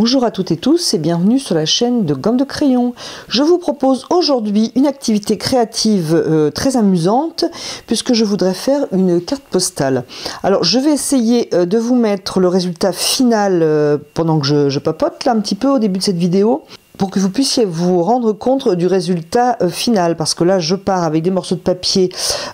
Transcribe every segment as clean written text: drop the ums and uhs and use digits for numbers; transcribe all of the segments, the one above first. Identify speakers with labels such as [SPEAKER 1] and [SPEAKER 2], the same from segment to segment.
[SPEAKER 1] Bonjour à toutes et tous et bienvenue sur la chaîne de Gomme de Crayon. Je vous propose aujourd'hui une activité créative très amusante puisque je voudrais faire une carte postale. Alors je vais essayer de vous mettre le résultat final pendant que je papote là un petit peu au début de cette vidéo, pour que vous puissiez vous rendre compte du résultat final, parce que là je pars avec des morceaux de papier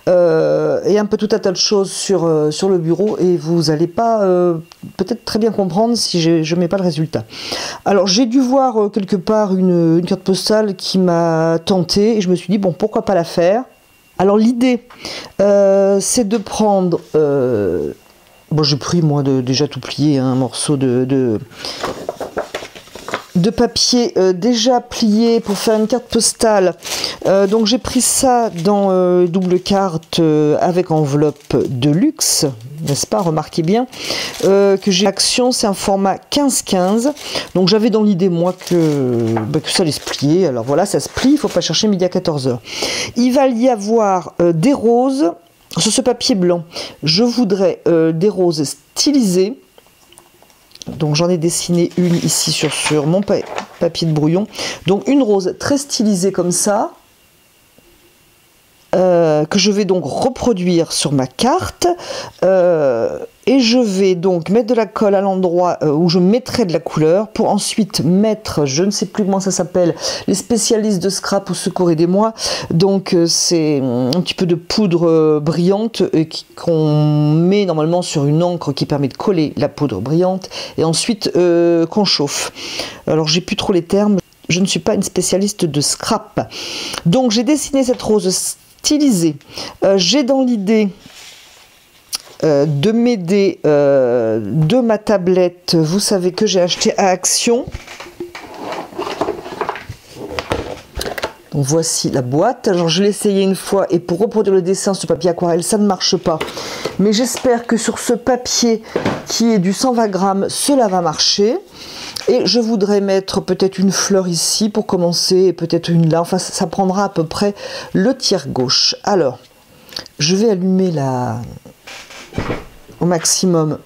[SPEAKER 1] et un peu tout un tas de choses sur le bureau et vous n'allez pas peut-être très bien comprendre si je mets pas le résultat. Alors j'ai dû voir quelque part une carte postale qui m'a tenté et je me suis dit bon, pourquoi pas la faire. Alors l'idée c'est de prendre bon, j'ai pris moi déjà tout plié, hein, un morceau de papier déjà plié pour faire une carte postale. Donc j'ai pris ça dans double carte avec enveloppe de luxe, n'est-ce pas, remarquez bien, que j'ai Action, c'est un format 15-15. Donc j'avais dans l'idée moi que ça allait se plier. Alors voilà, ça se plie, il ne faut pas chercher midi à 14h. Il va y avoir des roses sur ce papier blanc. Je voudrais des roses stylisées. Donc j'en ai dessiné une ici sur mon papier de brouillon. Donc une rose très stylisée comme ça, que je vais donc reproduire sur ma carte. Et je vais donc mettre de la colle à l'endroit où je mettrai de la couleur pour ensuite mettre, je ne sais plus comment ça s'appelle, les spécialistes de scrap, au secours, aidez-moi. Donc c'est un petit peu de poudre brillante qu'on met normalement sur une encre qui permet de coller la poudre brillante et ensuite qu'on chauffe. Alors j'ai plus trop les termes, je ne suis pas une spécialiste de scrap. Donc j'ai dessiné cette rose stylisée. J'ai dans l'idée de m'aider de ma tablette, vous savez, que j'ai acheté à Action. Donc voici la boîte. Alors je l'ai essayé une fois et pour reproduire le dessin sur papier aquarelle ça ne marche pas, mais j'espère que sur ce papier qui est du 120 grammes cela va marcher. Et je voudrais mettre peut-être une fleur ici pour commencer et peut-être une là, enfin ça prendra à peu près le tiers gauche. Alors je vais allumer au maximum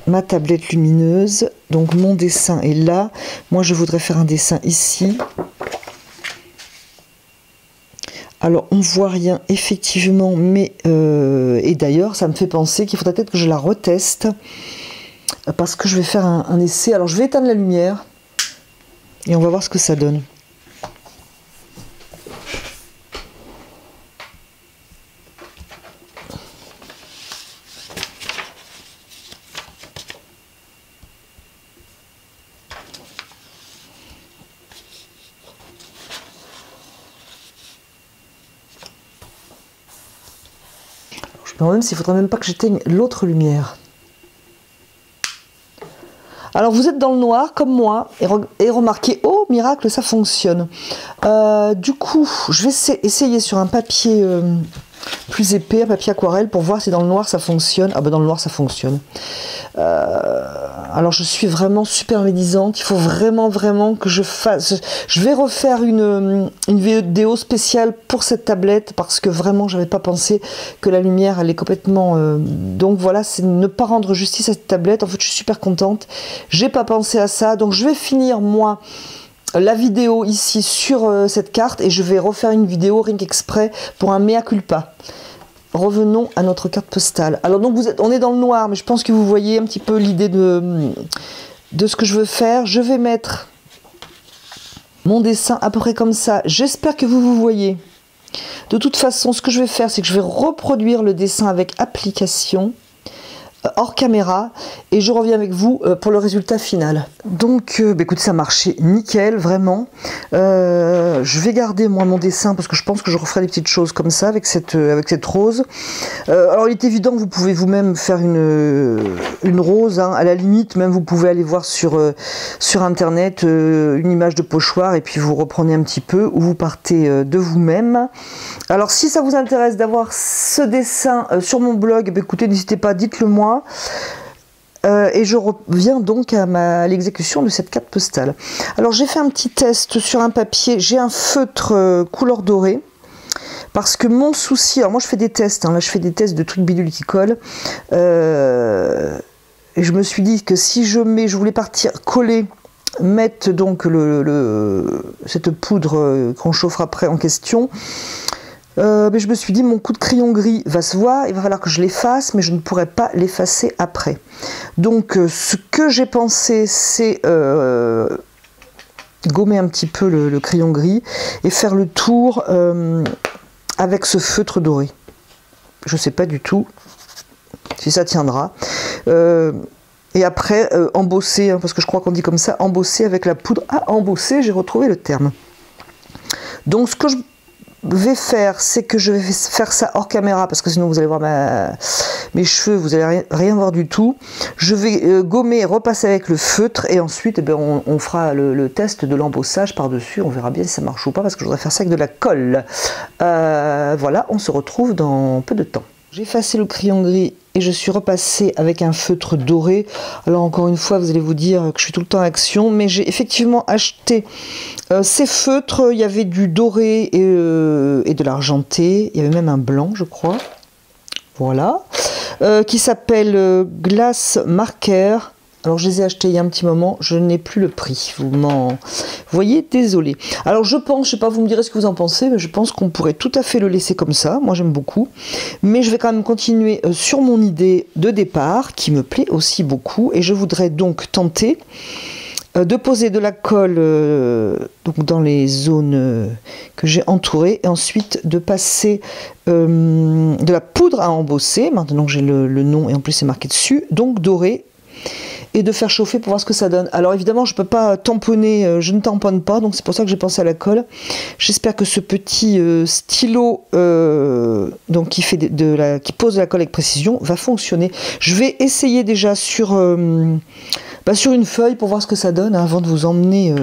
[SPEAKER 1] ma tablette lumineuse. Donc mon dessin est là. Moi je voudrais faire un dessin ici. Alors on voit rien effectivement, mais et d'ailleurs ça me fait penser qu'il faudrait peut-être que je la reteste parce que je vais faire un essai. Alors je vais éteindre la lumière et on va voir ce que ça donne. Je me demande même s'il ne faudrait même pas que j'éteigne l'autre lumière. Alors vous êtes dans le noir comme moi et remarquez, oh miracle, ça fonctionne. Du coup, je vais essayer sur un papier plus épais, un papier aquarelle, pour voir si dans le noir ça fonctionne. Ah ben dans le noir ça fonctionne. Alors je suis vraiment super médisante, il faut vraiment que je fasse. Je vais refaire une vidéo spéciale pour cette tablette parce que vraiment j'avais pas pensé que la lumière elle est complètement. Donc voilà, c'est ne pas rendre justice à cette tablette. En fait je suis super contente, j'ai pas pensé à ça, donc je vais finir moi la vidéo ici sur cette carte et je vais refaire une vidéo rien qu'exprès pour un mea culpa. Revenons à notre carte postale. Alors donc on est dans le noir, mais je pense que vous voyez un petit peu l'idée de ce que je veux faire. Je vais mettre mon dessin à peu près comme ça. J'espère que vous voyez. De toute façon, ce que je vais faire, c'est que je vais reproduire le dessin avec application hors caméra et je reviens avec vous pour le résultat final. Donc écoutez, ça marchait nickel, vraiment. Je vais garder moi mon dessin parce que je pense que je referai des petites choses comme ça avec cette rose. Alors il est évident que vous pouvez vous-même faire une rose, hein. À la limite même vous pouvez aller voir sur internet une image de pochoir et puis vous reprenez un petit peu ou vous partez de vous-même. Alors si ça vous intéresse d'avoir ce dessin sur mon blog, écoutez, n'hésitez pas, dites-le moi. Et je reviens donc à l'exécution de cette carte postale. Alors j'ai fait un petit test sur un papier, j'ai un feutre couleur dorée. Parce que mon souci, alors moi je fais des tests, hein, là je fais des tests de trucs bidules qui collent. Et je me suis dit que si je voulais partir coller, mettre donc cette poudre qu'on chauffera après en question. Mais je me suis dit, mon coup de crayon gris va se voir, il va falloir que je l'efface, mais je ne pourrai pas l'effacer après. Donc ce que j'ai pensé, c'est gommer un petit peu le crayon gris et faire le tour avec ce feutre doré. Je ne sais pas du tout si ça tiendra. Et après, embosser, hein, parce que je crois qu'on dit comme ça, embosser avec la poudre. Ah, embosser, j'ai retrouvé le terme. Donc ce que je vais faire, c'est que je vais faire ça hors caméra, parce que sinon vous allez voir mes cheveux, vous allez rien voir du tout. Je vais gommer, repasser avec le feutre, et ensuite on fera le test de l'embossage par-dessus. On verra bien si ça marche ou pas, parce que je voudrais faire ça avec de la colle. Voilà, on se retrouve dans peu de temps. J'ai effacé le crayon gris et je suis repassée avec un feutre doré. Alors encore une fois, vous allez vous dire que je suis tout le temps en action, mais j'ai effectivement acheté ces feutres. Il y avait du doré et de l'argenté. Il y avait même un blanc, je crois. Voilà. Qui s'appelle Glass Marker. Alors je les ai achetés il y a un petit moment, je n'ai plus le prix, vous voyez, désolé. Alors je pense, je sais pas, vous me direz ce que vous en pensez, mais je pense qu'on pourrait tout à fait le laisser comme ça, moi j'aime beaucoup. Mais je vais quand même continuer sur mon idée de départ, qui me plaît aussi beaucoup, et je voudrais donc tenter de poser de la colle donc dans les zones que j'ai entourées, et ensuite de passer de la poudre à embosser, maintenant que j'ai le nom, et en plus c'est marqué dessus, donc doré, et de faire chauffer pour voir ce que ça donne. Alors évidemment je ne peux pas tamponner, je ne tamponne pas, donc c'est pour ça que j'ai pensé à la colle. J'espère que ce petit stylo donc qui pose la colle avec précision va fonctionner. Je vais essayer déjà sur une feuille pour voir ce que ça donne, hein, avant de vous emmener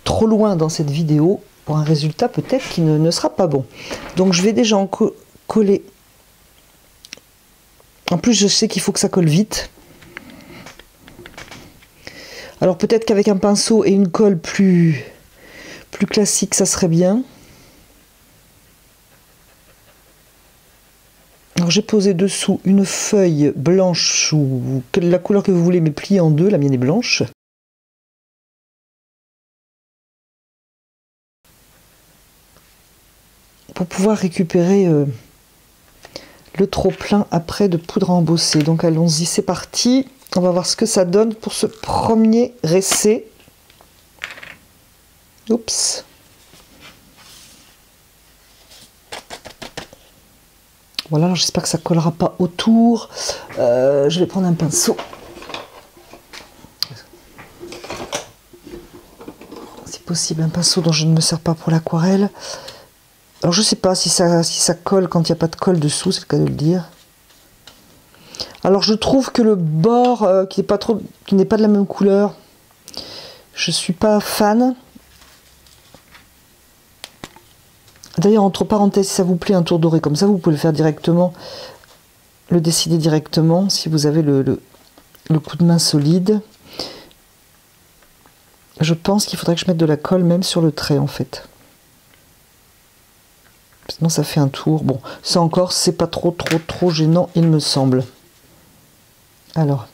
[SPEAKER 1] trop loin dans cette vidéo pour un résultat peut-être qui ne sera pas bon. Donc je vais déjà en coller. En plus je sais qu'il faut que ça colle vite. Alors peut-être qu'avec un pinceau et une colle plus classique, ça serait bien. Alors j'ai posé dessous une feuille blanche ou la couleur que vous voulez, mais pliée en deux, la mienne est blanche. Pour pouvoir récupérer le trop-plein après de poudre à embosser. Donc allons-y, c'est parti. On va voir ce que ça donne pour ce premier essai. Oups. Voilà, j'espère que ça ne collera pas autour. Je vais prendre un pinceau. Si possible, un pinceau dont je ne me sers pas pour l'aquarelle. Alors je ne sais pas si ça colle quand il n'y a pas de colle dessous, c'est le cas de le dire. Alors je trouve que le bord qui n'est pas de la même couleur, je suis pas fan. D'ailleurs, entre parenthèses, si ça vous plaît un tour doré comme ça, vous pouvez le faire directement, le décider directement si vous avez le coup de main solide. Je pense qu'il faudrait que je mette de la colle même sur le trait en fait. Sinon ça fait un tour. Bon, ça encore, c'est pas trop gênant, il me semble. Alors,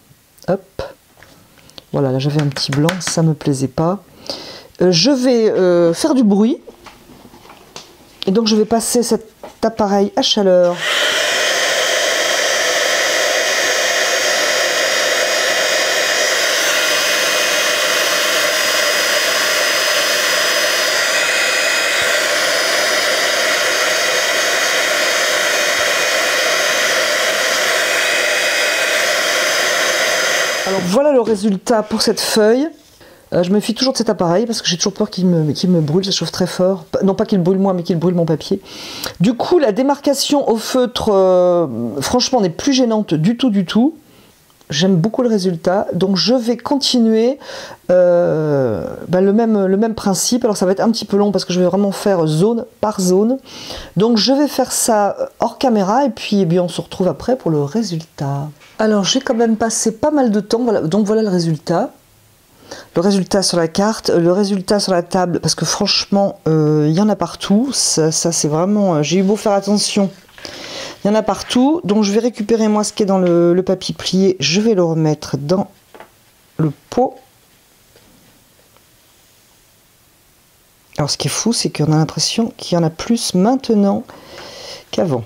[SPEAKER 1] hop, voilà, là j'avais un petit blanc, ça me plaisait pas. Je vais faire du bruit, et donc je vais passer cet appareil à chaleur. Alors voilà le résultat pour cette feuille. Je me fie toujours de cet appareil parce que j'ai toujours peur qu'il me brûle, ça chauffe très fort. Non pas qu'il brûle moi, mais qu'il brûle mon papier. Du coup, la démarcation au feutre, franchement, n'est plus gênante du tout. J'aime beaucoup le résultat. Donc je vais continuer le même principe. Alors ça va être un petit peu long parce que je vais vraiment faire zone par zone. Donc je vais faire ça hors caméra et puis on se retrouve après pour le résultat. Alors j'ai quand même passé pas mal de temps, voilà, donc voilà le résultat. Le résultat sur la carte, le résultat sur la table, parce que franchement, il y en a partout. Ça c'est vraiment... J'ai eu beau faire attention. Il Il y en a partout. Donc je vais récupérer moi ce qui est dans le papier plié. Je vais le remettre dans le pot. Alors ce qui est fou, c'est qu'on a l'impression qu'il y en a plus maintenant qu'avant.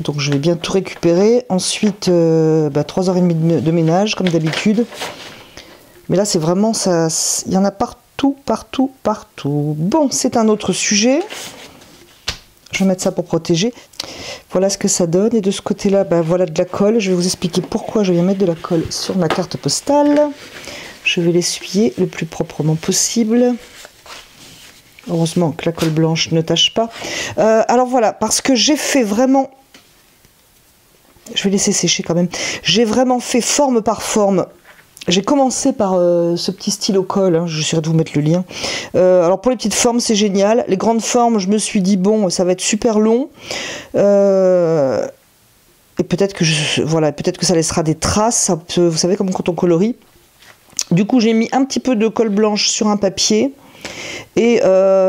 [SPEAKER 1] Donc je vais bien tout récupérer. Ensuite, 3h30 de ménage, comme d'habitude. Mais là, c'est vraiment ça. Il y en a partout, partout, partout. Bon, c'est un autre sujet. Je vais mettre ça pour protéger. Voilà ce que ça donne. Et de ce côté-là, voilà de la colle. Je vais vous expliquer pourquoi je viens mettre de la colle sur ma carte postale. Je vais l'essuyer le plus proprement possible. Heureusement que la colle blanche ne tâche pas. Alors voilà, parce que j'ai fait vraiment... Je vais laisser sécher quand même. J'ai vraiment fait forme par forme. J'ai commencé par ce petit stylo colle. Hein, j'essaierai de vous mettre le lien. Alors pour les petites formes, c'est génial. Les grandes formes, je me suis dit, bon, ça va être super long. Et peut-être que, peut-être que ça laissera des traces. Vous savez, comme quand on colorie. Du coup, j'ai mis un petit peu de colle blanche sur un papier. Et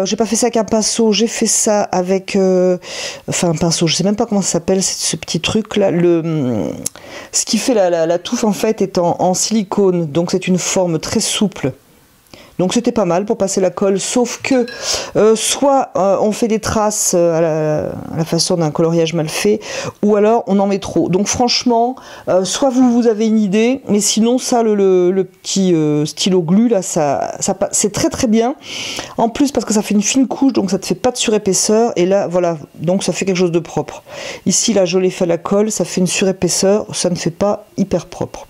[SPEAKER 1] j'ai pas fait ça avec un pinceau, j'ai fait ça avec un pinceau, je sais même pas comment ça s'appelle, ce petit truc là. Ce qui fait la touffe en fait est en silicone, donc c'est une forme très souple. Donc c'était pas mal pour passer la colle, sauf que soit on fait des traces à la façon d'un coloriage mal fait, ou alors on en met trop. Donc franchement, soit vous avez une idée, mais sinon ça, le petit stylo glu là, ça c'est très très bien. En plus parce que ça fait une fine couche, donc ça ne fait pas de surépaisseur. Et là voilà, donc ça fait quelque chose de propre. Ici là, je l'ai fait à la colle, ça fait une surépaisseur, ça ne fait pas hyper propre.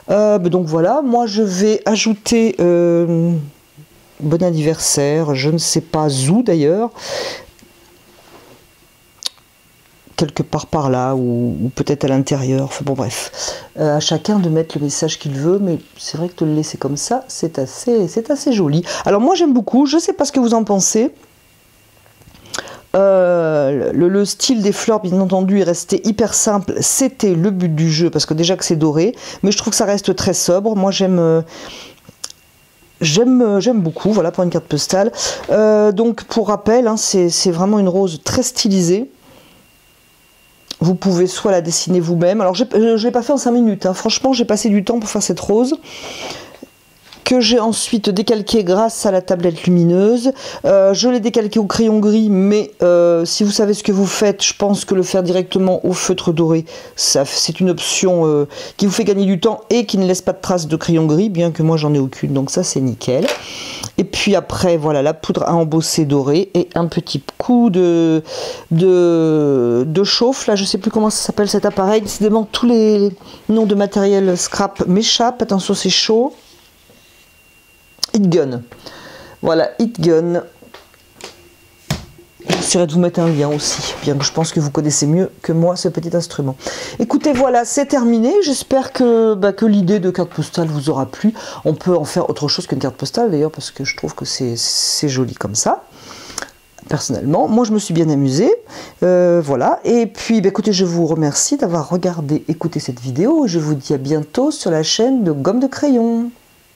[SPEAKER 1] Donc voilà, moi je vais ajouter bon anniversaire, je ne sais pas où d'ailleurs, quelque part par là ou peut-être à l'intérieur, enfin bon bref, à chacun de mettre le message qu'il veut, mais c'est vrai que de le laisser comme ça, c'est assez joli. Alors moi j'aime beaucoup, je ne sais pas ce que vous en pensez. Le style des fleurs bien entendu est resté hyper simple, c'était le but du jeu parce que déjà que c'est doré, mais je trouve que ça reste très sobre. Moi j'aime beaucoup, voilà, pour une carte postale. Donc pour rappel, hein, c'est vraiment une rose très stylisée. Vous pouvez soit la dessiner vous-même, alors je ne l'ai pas fait en 5 minutes, hein. Franchement j'ai passé du temps pour faire cette rose, que j'ai ensuite décalqué grâce à la tablette lumineuse. Je l'ai décalqué au crayon gris, mais si vous savez ce que vous faites, je pense que le faire directement au feutre doré, c'est une option qui vous fait gagner du temps et qui ne laisse pas de traces de crayon gris, bien que moi j'en ai aucune, donc ça c'est nickel. Et puis après, voilà, la poudre à embosser dorée et un petit coup de chauffe. Là, je sais plus comment ça s'appelle cet appareil. Décidément, tous les noms de matériel scrap m'échappent. Attention, c'est chaud. Heat Gun. Voilà, Heat Gun. J'essaierai de vous mettre un lien aussi, bien que je pense que vous connaissez mieux que moi ce petit instrument. Écoutez, voilà, c'est terminé. J'espère que l'idée de carte postale vous aura plu. On peut en faire autre chose qu'une carte postale d'ailleurs, parce que je trouve que c'est joli comme ça. Personnellement, moi je me suis bien amusée. Voilà, et puis écoutez, je vous remercie d'avoir regardé, écouté cette vidéo. Je vous dis à bientôt sur la chaîne de Gomme de Crayon.